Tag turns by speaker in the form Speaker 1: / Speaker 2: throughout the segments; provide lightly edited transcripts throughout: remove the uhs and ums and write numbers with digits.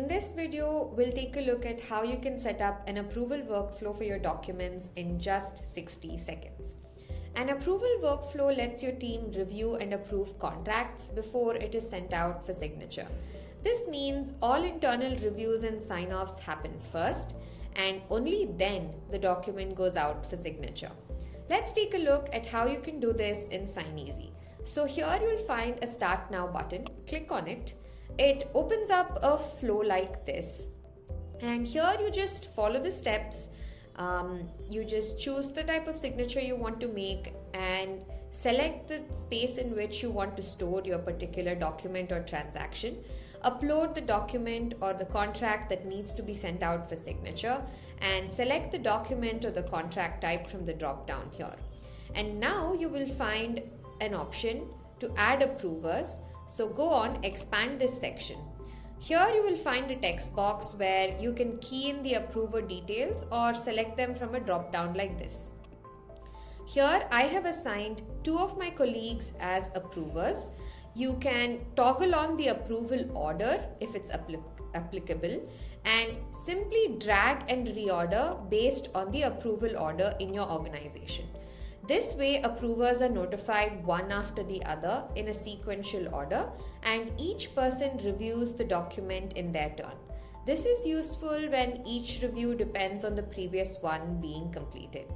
Speaker 1: In this video, we'll take a look at how you can set up an approval workflow for your documents in just 60 seconds. An approval workflow lets your team review and approve contracts before it is sent out for signature. This means all internal reviews and sign-offs happen first, and only then the document goes out for signature. Let's take a look at how you can do this in Signeasy. So here you'll find a Start Now button. Click on it. It opens up a flow like this. And here you just follow the steps. You just choose the type of signature you want to make and select the space in which you want to store your particular document or transaction. Upload the document or the contract that needs to be sent out for signature and select the document or the contract type from the drop down here. And now you will find an option to add approvers. So go on, expand this section. Here you will find a text box where you can key in the approver details or select them from a drop down like this. Here I have assigned 2 of my colleagues as approvers. You can toggle on the approval order if it's applicable and simply drag and reorder based on the approval order in your organization. This way, approvers are notified one after the other in a sequential order, and each person reviews the document in their turn. This is useful when each review depends on the previous one being completed.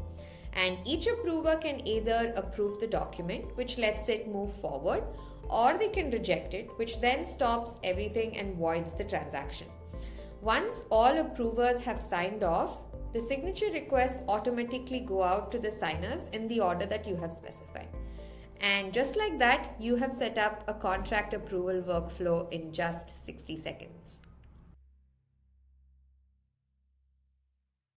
Speaker 1: And each approver can either approve the document, which lets it move forward, or they can reject it, which then stops everything and voids the transaction. Once all approvers have signed off, the signature requests automatically go out to the signers in the order that you have specified. And just like that, you have set up a contract approval workflow in just 60 seconds.